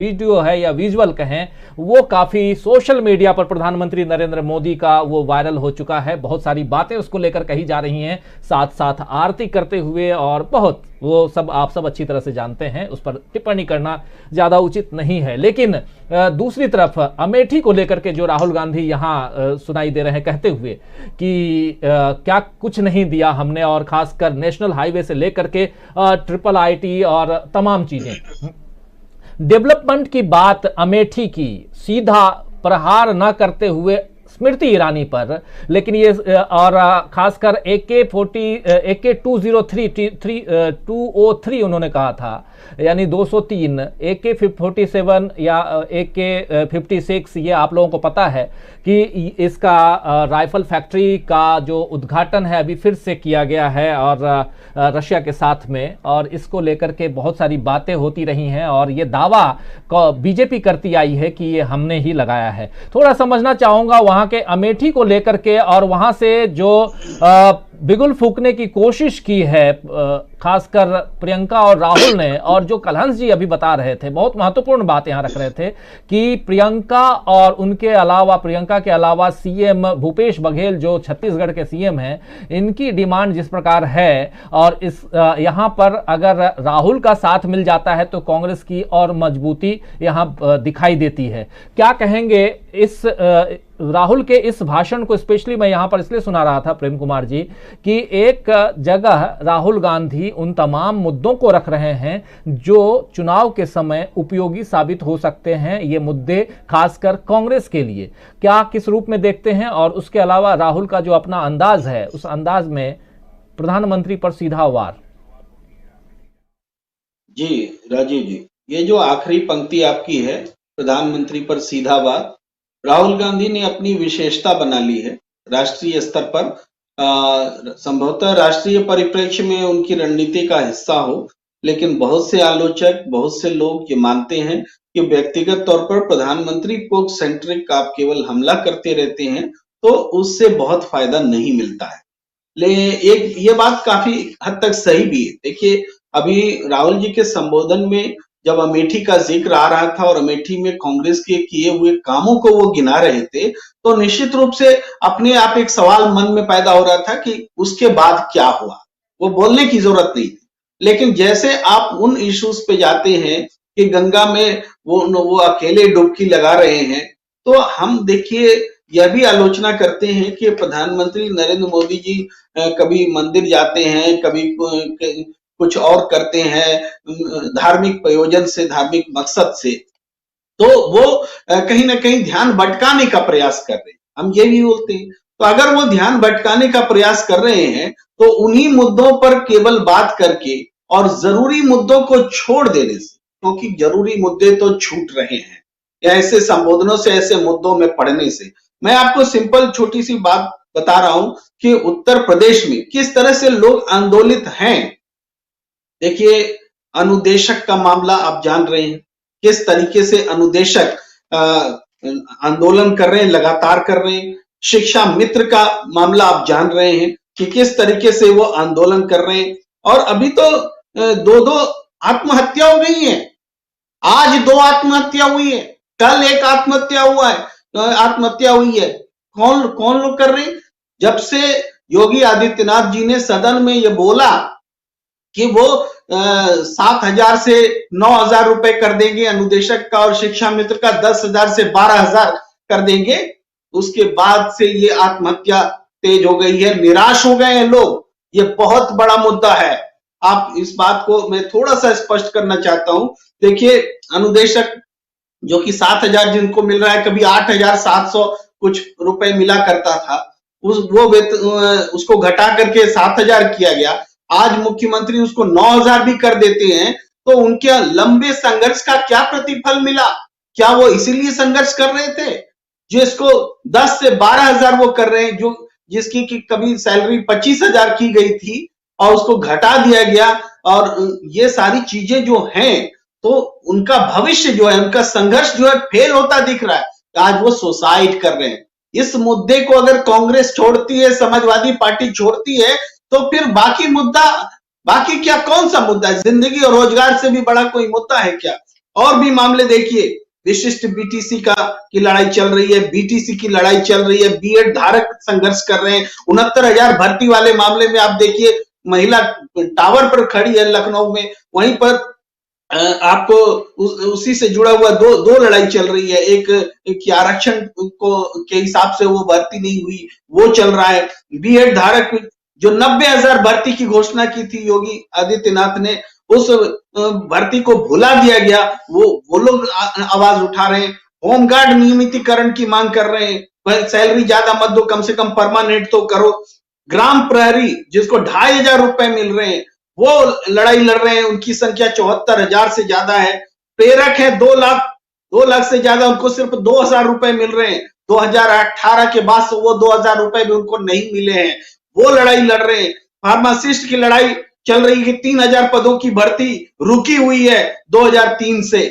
Video है या visual कहें, वो काफी सोशल मीडिया पर प्रधानमंत्री नरेंद्र मोदी का वो वायरल हो चुका है। बहुत सारी बातें उसको लेकर कही जा रही हैं, साथ साथ आरती करते हुए, और बहुत वो सब आप सब अच्छी तरह से जानते हैं, उस पर टिप्पणी करना ज्यादा उचित नहीं है। लेकिन दूसरी तरफ अमेठी को लेकर के जो राहुल गांधी यहां सुनाई दे रहे हैं कहते हुए कि क्या कुछ नहीं दिया हमने, और खासकर नेशनल हाईवे से लेकर के ट्रिपल आईटी और तमाम चीजें, डेवलपमेंट की बात अमेठी की सीधा प्रहार न करते हुए स्मृति ईरानी पर, लेकिन ये और खासकर AK-203 उन्होंने कहा था, यानी 203, AK-47 या AK-56, ये आप लोगों को पता है कि इसका राइफल फैक्ट्री का जो उद्घाटन है अभी फिर से किया गया है और रशिया के साथ में, और इसको लेकर के बहुत सारी बातें होती रही हैं और ये दावा बीजेपी करती आई है कि ये हमने ही लगाया है। थोड़ा समझना चाहूंगा वहां के अमेठी को लेकर के, और वहां से जो बिगुल फूकने की कोशिश की है खासकर प्रियंका और राहुल ने, और जो कलहंस जी अभी बता रहे थे, बहुत महत्वपूर्ण बात यहां रख रहे थे कि प्रियंका और उनके अलावा, प्रियंका के अलावा सीएम भूपेश बघेल जो छत्तीसगढ़ के सीएम हैं, इनकी डिमांड जिस प्रकार है, और इस यहां पर अगर राहुल का साथ मिल जाता है तो कांग्रेस की और मजबूती यहां दिखाई देती है। क्या कहेंगे इस राहुल के इस भाषण को? स्पेशली मैं यहां पर इसलिए सुना रहा था प्रेम कुमार जी कि एक जगह राहुल गांधी उन तमाम मुद्दों को रख रहे हैं जो चुनाव के समय उपयोगी साबित हो सकते हैं, ये मुद्दे खासकर कांग्रेस के लिए। क्या किस रूप में देखते हैं? और उसके अलावा राहुल का जो अपना अंदाज है, उस अंदाज में प्रधानमंत्री पर सीधा वार। जी राजीव जी, ये जो आखिरी पंक्ति आपकी है, प्रधानमंत्री पर सीधा वार, राहुल गांधी ने अपनी विशेषता बना ली है राष्ट्रीय स्तर पर। संभवतः राष्ट्रीय परिप्रेक्ष्य में उनकी रणनीति का हिस्सा हो, लेकिन बहुत से आलोचक, बहुत से लोग ये मानते हैं कि व्यक्तिगत तौर पर प्रधानमंत्री को सेंट्रिक आप केवल हमला करते रहते हैं तो उससे बहुत फायदा नहीं मिलता है। लेकिन ये बात काफी हद तक सही भी है। देखिए, अभी राहुल जी के संबोधन में जब अमेठी का जिक्र आ रहा था और अमेठी में कांग्रेस के किए हुए कामों को वो गिना रहे थे, तो निश्चित रूप से अपने आप एक सवाल मन में पैदा हो रहा था कि उसके बाद क्या हुआ। वो बोलने की जरूरत नहीं थी, लेकिन जैसे आप उन इश्यूज पे जाते हैं कि गंगा में वो अकेले डुबकी लगा रहे हैं, तो हम देखिए यह भी आलोचना करते हैं कि प्रधानमंत्री नरेंद्र मोदी जी कभी मंदिर जाते हैं, कभी कुछ और करते हैं धार्मिक प्रयोजन से, धार्मिक मकसद से, तो वो कहीं ना कहीं ध्यान भटकाने का प्रयास कर रहे हैं। हम ये भी बोलते हैं, तो अगर वो ध्यान भटकाने का प्रयास कर रहे हैं तो उन्हीं मुद्दों पर केवल बात करके और जरूरी मुद्दों को छोड़ देने से, क्योंकि जरूरी मुद्दे तो छूट रहे हैं या ऐसे संबोधनों से, ऐसे मुद्दों में पढ़ने से। मैं आपको सिंपल छोटी सी बात बता रहा हूं कि उत्तर प्रदेश में किस तरह से लोग आंदोलित हैं। देखिए, अनुदेशक का मामला आप जान रहे हैं, किस तरीके से अनुदेशक आंदोलन कर रहे हैं, लगातार कर रहे हैं। शिक्षा मित्र का मामला आप जान रहे हैं कि किस तरीके से वो आंदोलन कर रहे हैं, और अभी तो दो आत्महत्या हो गई है। आज 2 आत्महत्या हुई है, कल एक आत्महत्या हुई है। कौन लोग कर रहे हैं? जब से योगी आदित्यनाथ जी ने सदन में ये बोला कि वो 7,000 से 9,000 रुपए कर देंगे अनुदेशक का, और शिक्षा मित्र का 10,000 से 12,000 कर देंगे, उसके बाद से ये आत्महत्या तेज हो गई है। निराश हो गए हैं लोग। ये बहुत बड़ा मुद्दा है। आप इस बात को मैं थोड़ा सा स्पष्ट करना चाहता हूं। देखिए, अनुदेशक जो कि 7,000 जिनको मिल रहा है, कभी 8,700 कुछ रुपए मिला करता था, उसको घटा करके 7,000 किया गया। आज मुख्यमंत्री उसको 9,000 भी कर देते हैं, तो उनके लंबे संघर्ष का क्या प्रतिफल मिला? क्या वो इसीलिए संघर्ष कर रहे थे? जिसको 10 से 12,000 वो कर रहे हैं, जो जिसकी की कभी सैलरी 25,000 की गई थी और उसको घटा दिया गया, और ये सारी चीजें जो हैं, तो उनका भविष्य जो है, उनका संघर्ष जो है फेल होता दिख रहा है। आज वो सुसाइड कर रहे हैं। इस मुद्दे को अगर कांग्रेस छोड़ती है, समाजवादी पार्टी छोड़ती है, तो फिर बाकी क्या, कौन सा मुद्दा है? जिंदगी और रोजगार से भी बड़ा कोई मुद्दा है क्या? और भी मामले देखिए, विशिष्ट बीटीसी की लड़ाई चल रही है, बीटीसी की लड़ाई चल रही है, बीएड धारक संघर्ष कर रहे हैं। 69,000 भर्ती वाले मामले में आप देखिए, महिला टावर पर खड़ी है लखनऊ में, वहीं पर आपको उसी से जुड़ा हुआ दो लड़ाई चल रही है। एक आरक्षण को के हिसाब से वो भर्ती नहीं हुई, वो चल रहा है। बीएड धारक जो 90,000 भर्ती की घोषणा की थी योगी आदित्यनाथ ने, उस भर्ती को भुला दिया गया, वो लोग आवाज उठा रहे हैं। होमगार्ड नियमितीकरण की मांग कर रहे हैं, सैलरी ज्यादा मत दो, कम से कम परमानेंट तो करो। ग्राम प्रहरी जिसको 2,500 रुपए मिल रहे हैं, वो लड़ाई लड़ रहे हैं, उनकी संख्या 74,000 से ज्यादा है। प्रेरक है 2 लाख से ज्यादा, उनको सिर्फ 2,000 रुपए मिल रहे हैं। 2018 के बाद से वो 2,000 रुपए भी उनको नहीं मिले हैं, वो लड़ाई लड़ रहे हैं। फार्मासिस्ट की लड़ाई चल रही है, 3,000 पदों की भर्ती रुकी हुई है 2003 से।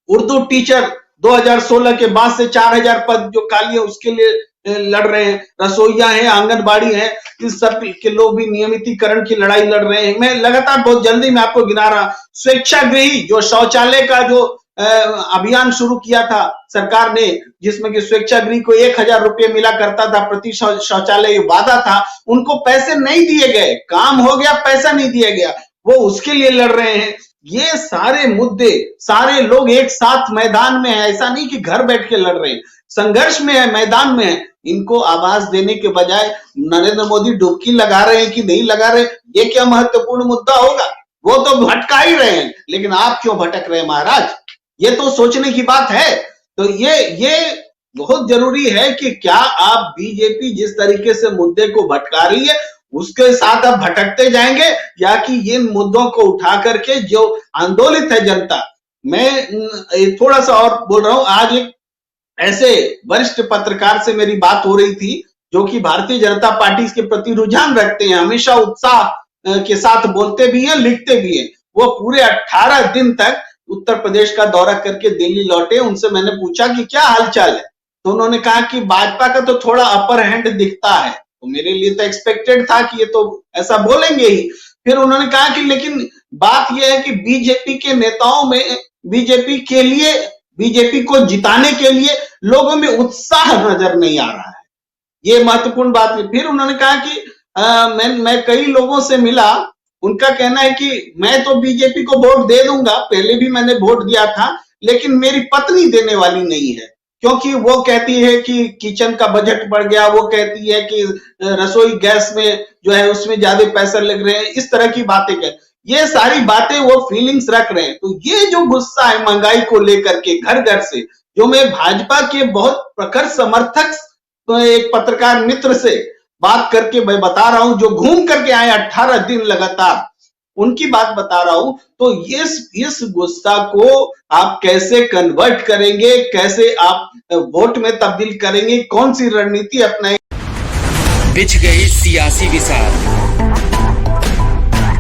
उर्दू टीचर 2016 के बाद से 4,000 पद जो खाली है उसके लिए लड़ रहे हैं। रसोईया है, आंगनबाड़ी है, इस सब के लोग भी नियमितीकरण की लड़ाई लड़ रहे हैं। मैं लगातार बहुत जल्दी मैं आपको गिना रहा। स्वेच्छागृही जो शौचालय का जो अभियान शुरू किया था सरकार ने, जिसमें कि स्वेच्छागृही को 1,000 रुपये मिला करता था प्रति शौचालय, वादा था, उनको पैसे नहीं दिए गए। काम हो गया, पैसा नहीं दिया गया, वो उसके लिए लड़ रहे हैं। ये सारे मुद्दे, सारे लोग एक साथ मैदान में है, ऐसा नहीं कि घर बैठ के लड़ रहे हैं, संघर्ष में है, मैदान में है। इनको आवाज देने के बजाय नरेंद्र मोदी डुबकी लगा रहे हैं कि नहीं लगा रहे, ये क्या महत्वपूर्ण मुद्दा होगा? वो तो भटका ही रहे हैं, लेकिन आप क्यों भटक रहे हैं महाराज? ये तो सोचने की बात है। तो ये बहुत जरूरी है कि क्या आप बीजेपी जिस तरीके से मुद्दे को भटका रही है उसके साथ आप भटकते जाएंगे, या कि इन मुद्दों को उठा करके जो आंदोलित है जनता। मैं थोड़ा सा और बोल रहा हूं। आज एक ऐसे वरिष्ठ पत्रकार से मेरी बात हो रही थी जो कि भारतीय जनता पार्टी के प्रति रुझान रखते हैं, हमेशा उत्साह के साथ बोलते भी हैं, लिखते भी हैं। वो पूरे 18 दिन तक उत्तर प्रदेश का दौरा करके दिल्ली लौटे। उनसे मैंने पूछा कि क्या हालचाल है, तो उन्होंने कहा कि भाजपा का तो थोड़ा अपर हैंड दिखता है। तो मेरे लिए तो एक्सपेक्टेड था कि ये तो ऐसा बोलेंगे ही। फिर उन्होंने कहा कि लेकिन बात यह है कि बीजेपी के नेताओं में, बीजेपी को जिताने के लिए लोगों में उत्साह नजर नहीं आ रहा है। ये महत्वपूर्ण बात है। फिर उन्होंने कहा कि मैं कई लोगों से मिला, उनका कहना है कि मैं तो बीजेपी को वोट दे दूंगा, पहले भी मैंने वोट दिया था, लेकिन मेरी पत्नी देने वाली नहीं है, क्योंकि वो कहती है कि किचन का बजट बढ़ गया, वो कहती है कि रसोई गैस में जो है उसमें ज्यादा पैसा लग रहे हैं, इस तरह की बातें कह, ये सारी बातें वो फीलिंग्स रख रहे हैं। तो ये जो गुस्सा है महंगाई को लेकर के घर घर से, जो मैं भाजपा के बहुत प्रखर समर्थक एक पत्रकार मित्र से बात करके मैं बता रहा हूं, जो घूम करके आए 18 दिन लगातार, उनकी बात बता रहा हूं। तो इस गुस्सा को आप कैसे कन्वर्ट करेंगे, कैसे आप वोट में तब्दील करेंगे, कौन सी रणनीति अपनाएंगे? बिछ गई सियासी विसार,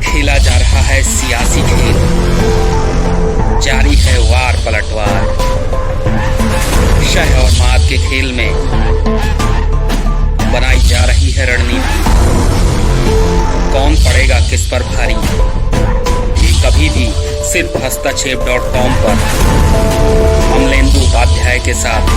खेला जा रहा है सियासी खेल, जारी है वार पलटवार। शह और मात के खेल में बनाई जा रही है रणनीति, कौन पड़ेगा किस पर भारी, ये कभी भी सिर्फ हस्तक्षेप.com पर अमलेंदु उपाध्याय के साथ।